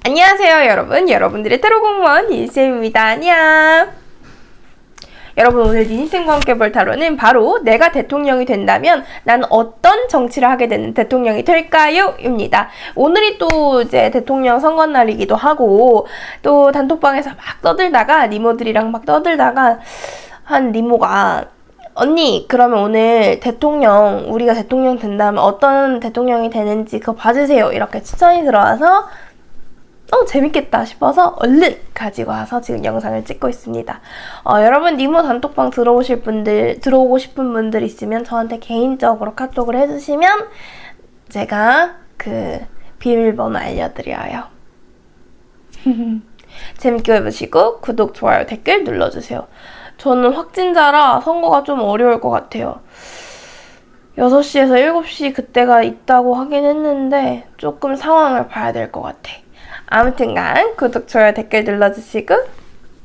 안녕하세요 여러분, 여러분들의 테로 공무원 니쌤입니다. 안녕. 여러분, 오늘 니쌤과 함께 볼 타로는 바로 내가 대통령이 된다면 난 어떤 정치를 하게 되는 대통령이 될까요? 입니다. 오늘이 또 이제 대통령 선거날이기도 하고, 또 단톡방에서 막 떠들다가 니모들이랑 막 떠들다가 한 니모가 언니, 그러면 오늘 우리가 대통령 된다면 어떤 대통령이 되는지 그거 봐주세요, 이렇게 추천이 들어와서 재밌겠다 싶어서 얼른 가지고 와서 지금 영상을 찍고 있습니다. 여러분, 니모 단톡방 들어오고 싶은 분들 있으면 저한테 개인적으로 카톡을 해주시면 제가 그 비밀번호 알려드려요. 재밌게 보시고 구독, 좋아요, 댓글 눌러주세요. 저는 확진자라 선거가 좀 어려울 것 같아요. 6시에서 7시 그때가 있다고 하긴 했는데 조금 상황을 봐야 될 것 같아. 아무튼간 구독, 좋아요, 댓글 눌러주시고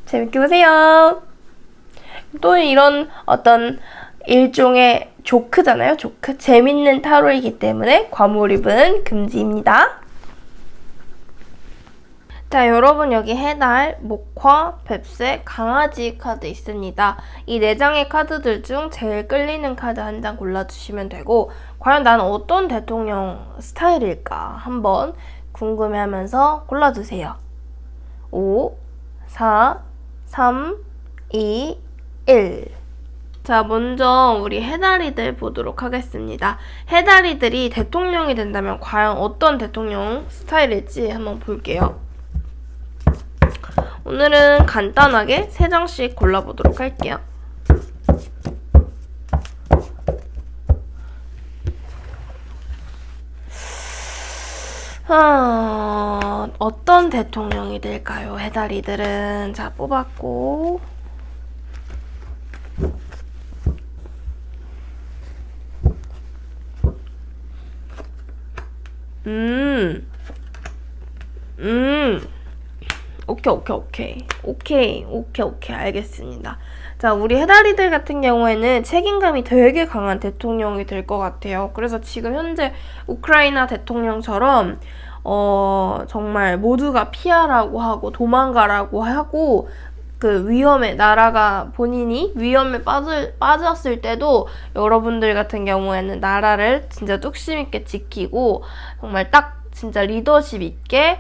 재밌게 보세요. 또 이런 어떤 일종의 조크잖아요. 조크. 재밌는 타로이기 때문에 과몰입은 금지입니다. 자, 여러분, 여기 해달, 목화, 뱁새, 강아지 카드 있습니다. 이 4장의 카드들 중 제일 끌리는 카드 한 장 골라주시면 되고, 과연 나는 어떤 대통령 스타일일까 한번 궁금해하면서 골라주세요. 5, 4, 3, 2, 1. 자, 먼저 우리 해달이들 보도록 하겠습니다. 해달이들이 대통령이 된다면 과연 어떤 대통령 스타일일지 한번 볼게요. 오늘은 간단하게 3장씩 골라보도록 할게요. 어떤 대통령이 될까요? 해달이들은. 자, 뽑았고. 오케이. 알겠습니다. 자, 우리 해달이들 같은 경우에는 책임감이 되게 강한 대통령이 될 것 같아요. 그래서 지금 현재 우크라이나 대통령처럼 정말 모두가 피하라고 하고 도망가라고 하고 나라가 본인이 위험에 빠졌을 때도 여러분들 같은 경우에는 나라를 진짜 뚝심 있게 지키고 정말 딱 진짜 리더십 있게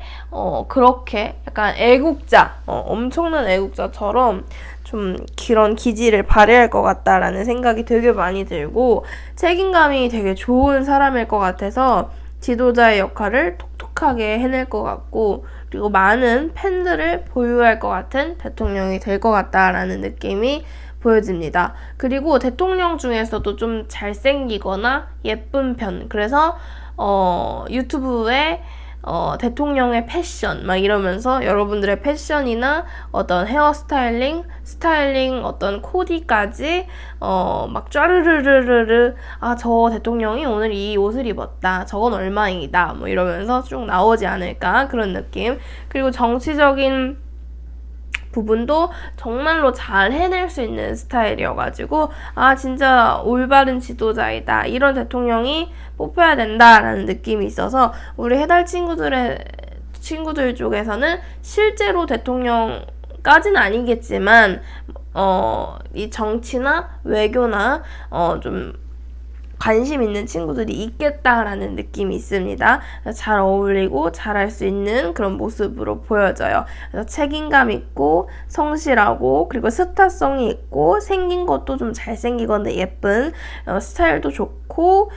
그렇게 약간 애국자, 엄청난 애국자처럼 좀 그런 기질을 발휘할 것 같다라는 생각이 되게 많이 들고, 책임감이 되게 좋은 사람일 것 같아서 지도자의 역할을 톡톡하게 해낼 것 같고, 그리고 많은 팬들을 보유할 것 같은 대통령이 될 것 같다라는 느낌이 보여집니다. 그리고 대통령 중에서도 좀 잘생기거나 예쁜 편, 그래서 유튜브에 대통령의 패션 막 이러면서 여러분들의 패션이나 어떤 헤어스타일링, 스타일링, 어떤 코디까지 막 쫘르르르르르 저 대통령이 오늘 이 옷을 입었다, 저건 얼마이다, 뭐 이러면서 쭉 나오지 않을까, 그런 느낌. 그리고 정치적인 부분도 정말로 잘 해낼 수 있는 스타일이어가지고 진짜 올바른 지도자이다, 이런 대통령이 뽑혀야 된다라는 느낌이 있어서 우리 해달 친구들 쪽에서는 실제로 대통령까지는 아니겠지만 이 정치나 외교나 좀 관심 있는 친구들이 있겠다라는 느낌이 있습니다. 잘 어울리고 잘할 수 있는 그런 모습으로 보여져요. 그래서 책임감 있고 성실하고, 그리고 스타성이 있고, 생긴 것도 좀 잘생기건데 예쁜, 스타일도 좋고,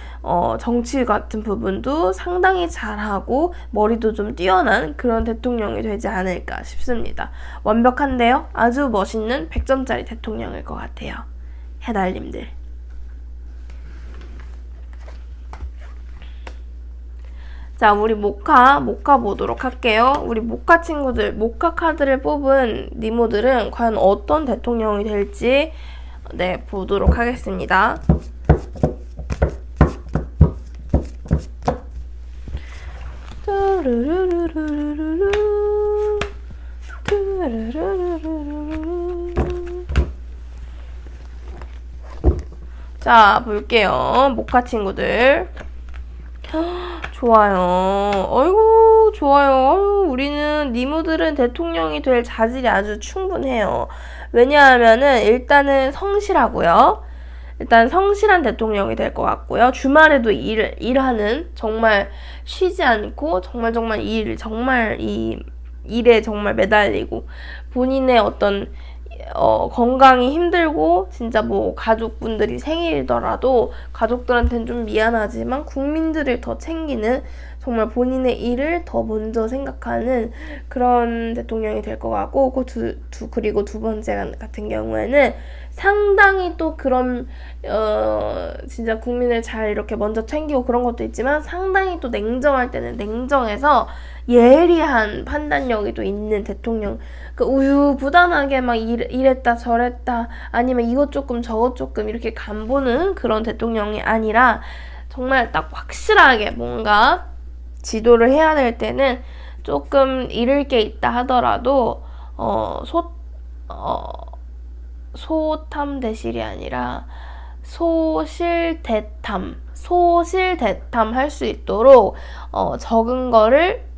정치 같은 부분도 상당히 잘하고, 머리도 좀 뛰어난 그런 대통령이 되지 않을까 싶습니다. 완벽한데요? 아주 멋있는 100점짜리 대통령일 것 같아요. 해달님들. 자, 우리 모카 보도록 할게요. 우리 모카 친구들, 모카 카드를 뽑은 니모들은 과연 어떤 대통령이 될지 보도록 하겠습니다. 자, 볼게요. 모카 친구들. 좋아요. 어이구, 좋아요. 우리는 니모들은 대통령이 될 자질이 아주 충분해요. 왜냐하면은 일단은 성실하고요. 일단 성실한 대통령이 될 것 같고요. 주말에도 일하는, 정말 쉬지 않고 정말 이 일에 정말 매달리고 본인의 어떤 건강이 힘들고 진짜 뭐 가족분들이 생일이더라도 가족들한테는 좀 미안하지만 국민들을 더 챙기는, 정말 본인의 일을 더 먼저 생각하는 그런 대통령이 될 것 같고, 그리고 두 번째 같은 경우에는 상당히 또 그런 진짜 국민을 잘 이렇게 먼저 챙기고 그런 것도 있지만 상당히 또 냉정할 때는 냉정해서 예리한 판단력이 또 있는 대통령. 그 우유부단하게 막 이랬다 저랬다 아니면 이것 조금 저것 조금 이렇게 간보는 그런 대통령이 아니라 정말 딱 확실하게 뭔가 지도를 해야 될 때는 조금 잃을 게 있다 하더라도 소탐대실이 아니라 소실대탐 할 수 있도록 적은 거를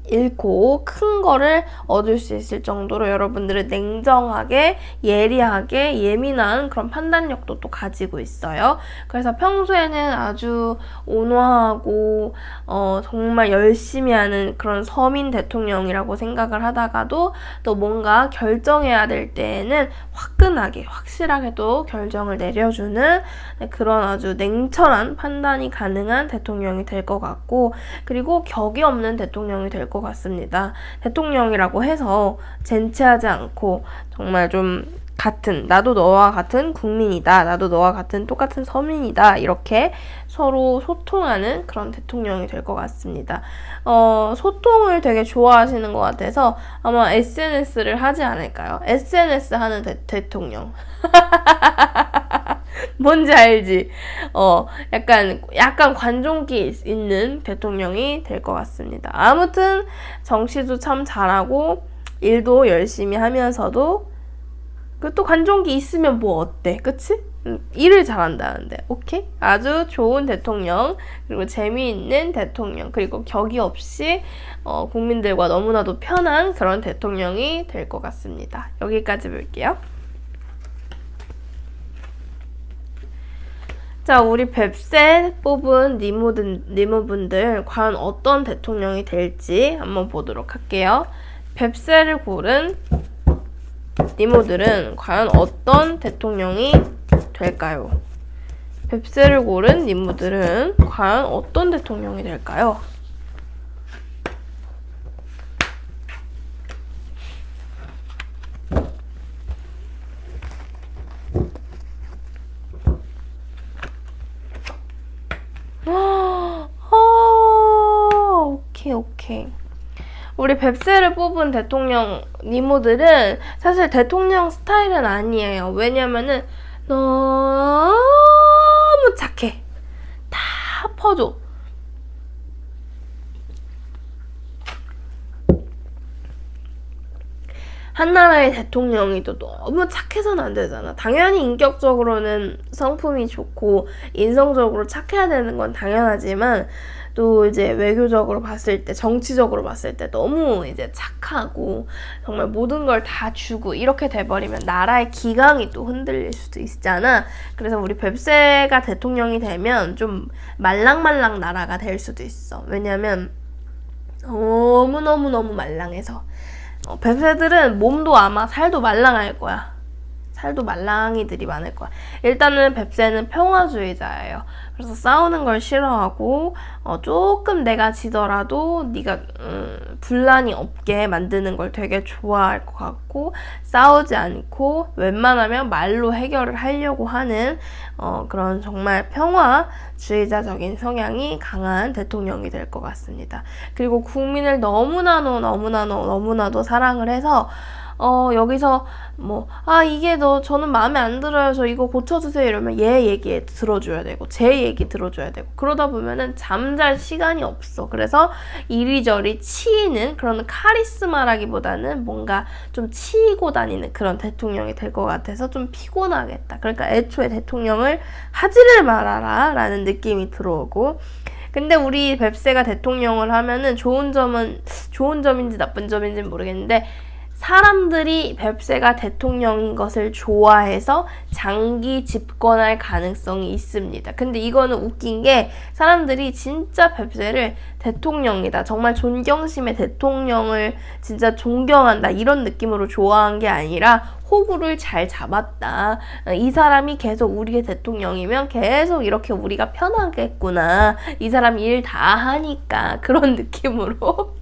잃고 큰 거를 얻을 수 있을 정도로 여러분들은 냉정하게, 예리하게, 예민한 그런 판단력도 또 가지고 있어요. 그래서 평소에는 아주 온화하고 정말 열심히 하는 그런 서민 대통령이라고 생각을 하다가도 또 뭔가 결정해야 될 때에는 화끈하게, 확실하게 또 결정을 내려주는 그런 아주 냉철한 판단이 가능한 대통령이 될 것 같고, 그리고 격이 없는 대통령이 될 것 같습니다. 대통령이라고 해서 젠체하지 않고 정말 좀 나도 너와 같은 국민이다, 나도 너와 같은 똑같은 서민이다, 이렇게 서로 소통하는 그런 대통령이 될 것 같습니다. 소통을 되게 좋아하시는 것 같아서 아마 SNS를 하지 않을까요? SNS 하는 대통령. 뭔지 알지? 약간 관종기 있는 대통령이 될 것 같습니다. 아무튼 정치도 참 잘하고 일도 열심히 하면서도 또 관종기 있으면 뭐 어때? 그치? 일을 잘한다는데. 오케이? 아주 좋은 대통령, 그리고 재미있는 대통령, 그리고 격이 없이 국민들과 너무나도 편한 그런 대통령이 될 것 같습니다. 여기까지 볼게요. 자, 우리 뱁새 뽑은 니모분들 과연 어떤 대통령이 될지 한번 보도록 할게요. 뱁새를 고른 니모들은 과연 어떤 대통령이 될까요? 뱁새를 고른 니모들은 과연 어떤 대통령이 될까요? 오케이. 우리 뱁새를 뽑은 대통령 니모들은 사실 대통령 스타일은 아니에요. 왜냐면은 너무 착해. 다 퍼줘. 한 나라의 대통령이 또 너무 착해서는 안 되잖아. 당연히 인격적으로는 성품이 좋고 인성적으로 착해야 되는 건 당연하지만 또 이제 외교적으로 봤을 때, 정치적으로 봤을 때 너무 이제 착하고 정말 모든 걸 다 주고 이렇게 돼버리면 나라의 기강이 또 흔들릴 수도 있잖아. 그래서 우리 뱁새가 대통령이 되면 좀 말랑말랑 나라가 될 수도 있어. 왜냐면 너무너무 말랑해서. 뱁새들은 몸도 아마 살도 말랑할 거야. 살도 말랑이들이 많을 거야. 일단은 뱁새는 평화주의자예요. 그래서 싸우는 걸 싫어하고 조금 내가 지더라도 네가 분란이 없게 만드는 걸 되게 좋아할 것 같고, 싸우지 않고 웬만하면 말로 해결을 하려고 하는 그런 정말 평화주의자적인 성향이 강한 대통령이 될 것 같습니다. 그리고 국민을 너무나도 사랑을 해서 여기서 이게 저는 마음에 안 들어요, 저 이거 고쳐주세요 이러면 얘 얘기 들어줘야 되고 제 얘기 들어줘야 되고, 그러다 보면은 잠잘 시간이 없어. 그래서 이리저리 치이는 그런 카리스마라기보다는 뭔가 좀 치이고 다니는 그런 대통령이 될 것 같아서 좀 피곤하겠다. 그러니까 애초에 대통령을 하지를 말아라 라는 느낌이 들어오고, 근데 우리 뱁새가 대통령을 하면은 좋은 점인지 나쁜 점인지는 모르겠는데 사람들이 뱁새가 대통령인 것을 좋아해서 장기 집권할 가능성이 있습니다. 근데 이거는 웃긴 게 사람들이 진짜 뱁새를 대통령이다, 정말 존경심의 대통령을 진짜 존경한다 이런 느낌으로 좋아한 게 아니라 호구를 잘 잡았다, 이 사람이 계속 우리의 대통령이면 계속 이렇게 우리가 편하겠구나, 이 사람이 일 다 하니까 그런 느낌으로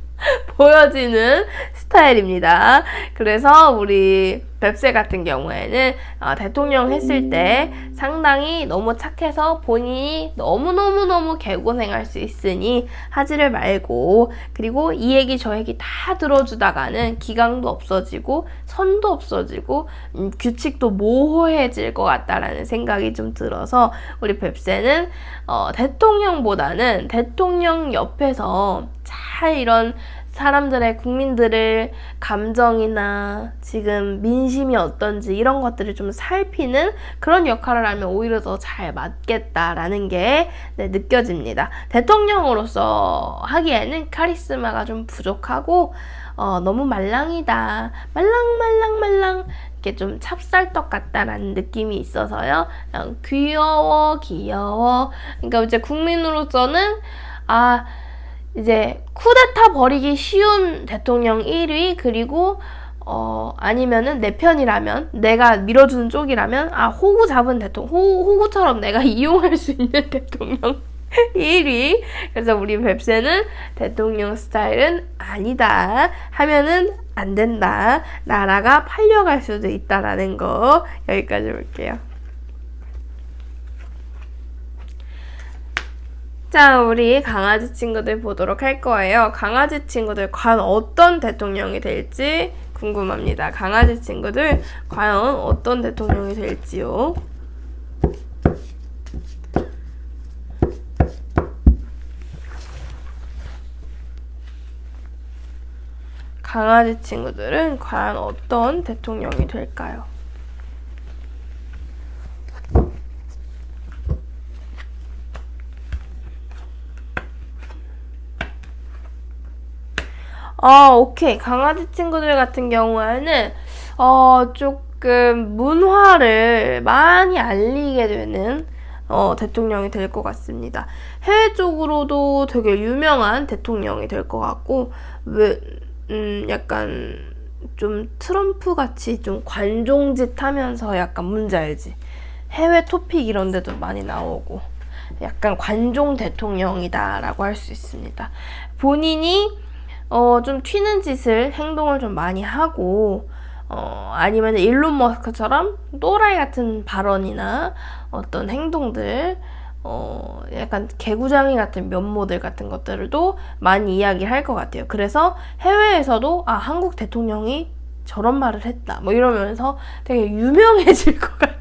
보여지는 스타일입니다. 그래서 우리 뱁새 같은 경우에는 대통령 했을 때 상당히 너무 착해서 본인이 너무너무너무 개고생할 수 있으니 하지를 말고, 그리고 이 얘기 저 얘기 다 들어주다가는 기강도 없어지고 선도 없어지고 규칙도 모호해질 것 같다라는 생각이 좀 들어서 우리 뱁새는 대통령보다는 대통령 옆에서 잘 이런 사람들의, 국민들의 감정이나 지금 민심이 어떤지 이런 것들을 좀 살피는 그런 역할을 하면 오히려 더 잘 맞겠다라는 게 느껴집니다. 대통령으로서 하기에는 카리스마가 좀 부족하고 너무 말랑이다, 말랑 이렇게 좀 찹쌀떡 같다라는 느낌이 있어서요. 그냥 귀여워. 그러니까 이제 국민으로서는 이제 쿠데타 벌이기 쉬운 대통령 1위, 그리고 아니면은 내 편이라면, 내가 밀어주는 쪽이라면 호구 잡은 호구처럼 내가 이용할 수 있는 대통령 1위. 그래서 우리 뱁새는 대통령 스타일은 아니다 하면은 안 된다, 나라가 팔려갈 수도 있다라는 거 여기까지 볼게요. 자, 우리 강아지 친구들 보도록 할 거예요. 강아지 친구들 과연 어떤 대통령이 될지 궁금합니다. 강아지 친구들 과연 어떤 대통령이 될지요. 강아지 친구들은 과연 어떤 대통령이 될까요? 오케이. 강아지 친구들 같은 경우에는 조금 문화를 많이 알리게 되는 대통령이 될 것 같습니다. 해외 쪽으로도 되게 유명한 대통령이 될 것 같고, 약간 좀 트럼프 같이 좀 관종짓 하면서 약간 뭔지 알지? 해외 토픽 이런 데도 많이 나오고 약간 관종 대통령이다라고 할 수 있습니다. 본인이 좀 튀는 행동을 좀 많이 하고, 아니면 일론 머스크처럼 또라이 같은 발언이나 어떤 행동들, 약간 개구장이 같은 면모들 같은 것들도 많이 이야기할 것 같아요. 그래서 해외에서도 한국 대통령이 저런 말을 했다 뭐 이러면서 되게 유명해질 것 같다.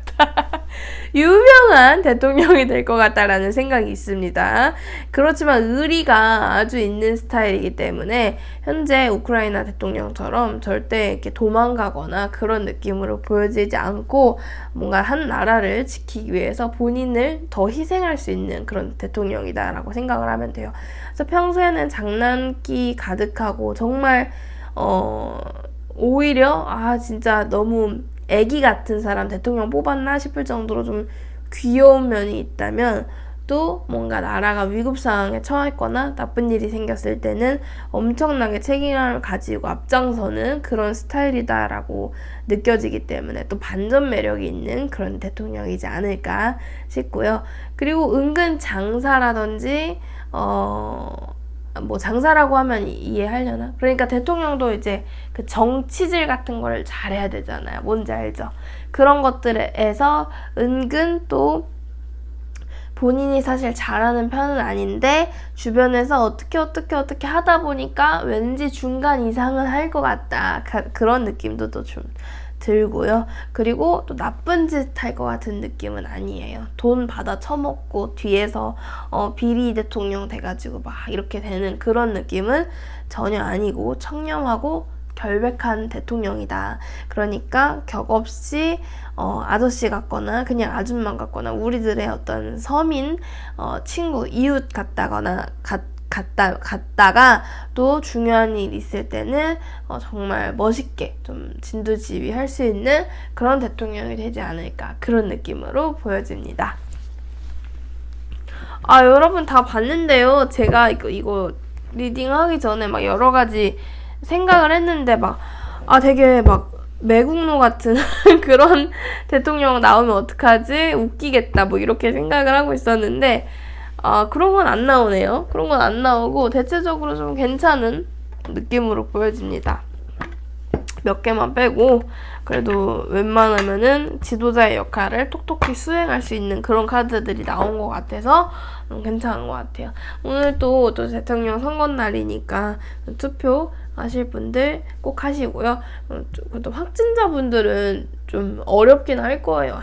유명한 대통령이 될 것 같다라는 생각이 있습니다. 그렇지만 의리가 아주 있는 스타일이기 때문에 현재 우크라이나 대통령처럼 절대 이렇게 도망가거나 그런 느낌으로 보여지지 않고 뭔가 한 나라를 지키기 위해서 본인을 더 희생할 수 있는 그런 대통령이다라고 생각을 하면 돼요. 그래서 평소에는 장난기 가득하고 정말 오히려 진짜 너무 애기 같은 사람 대통령 뽑았나 싶을 정도로 좀 귀여운 면이 있다면, 또 뭔가 나라가 위급 상황에 처했거나 나쁜 일이 생겼을 때는 엄청나게 책임감을 가지고 앞장서는 그런 스타일이다라고 느껴지기 때문에 또 반전 매력이 있는 그런 대통령이지 않을까 싶고요. 그리고 은근 장사라든지 뭐 장사라고 하면 이해하려나? 그러니까 대통령도 이제 그 정치질 같은 걸 잘해야 되잖아요. 뭔지 알죠? 그런 것들에서 은근 또 본인이 사실 잘하는 편은 아닌데 주변에서 어떻게 하다 보니까 왠지 중간 이상은 할 것 같다, 그런 느낌도 또 좀 들고요. 그리고 또 나쁜 짓 할 것 같은 느낌은 아니에요. 돈 받아 처먹고 뒤에서 비리 대통령 돼가지고 막 이렇게 되는 그런 느낌은 전혀 아니고 청렴하고 결백한 대통령이다. 그러니까 격 없이 아저씨 같거나 그냥 아줌마 같거나 우리들의 어떤 서민, 친구, 이웃 같다가 또 중요한 일 있을 때는 정말 멋있게 좀 진두지휘할 수 있는 그런 대통령이 되지 않을까, 그런 느낌으로 보여집니다. 여러분 다 봤는데요. 제가 이거 리딩하기 전에 막 여러 가지 생각을 했는데 되게 매국노 같은 그런 대통령 나오면 어떡하지? 웃기겠다. 이렇게 생각을 하고 있었는데 그런 건 안 나오네요. 그런 건 안 나오고 대체적으로 좀 괜찮은 느낌으로 보여집니다. 몇 개만 빼고 그래도 웬만하면은 지도자의 역할을 톡톡히 수행할 수 있는 그런 카드들이 나온 것 같아서 괜찮은 것 같아요. 오늘 또 대통령 선거날이니까 투표 하실 분들 꼭 하시고요. 또 확진자분들은 좀 어렵긴 할 거예요.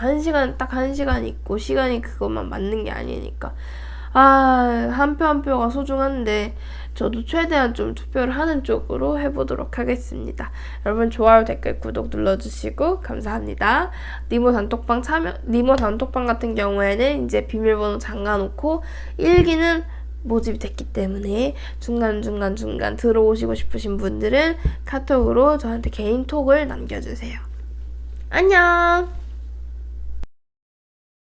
딱 1시간 있고 시간이 그것만 맞는 게 아니니까. 한 표 한 표가 소중한데 저도 최대한 좀 투표를 하는 쪽으로 해보도록 하겠습니다. 여러분 좋아요, 댓글, 구독 눌러주시고 감사합니다. 니모 단톡방 같은 경우에는 이제 비밀번호 잠가놓고 1기는 모집이 됐기 때문에 중간중간 들어오시고 싶으신 분들은 카톡으로 저한테 개인 톡을 남겨주세요. 안녕!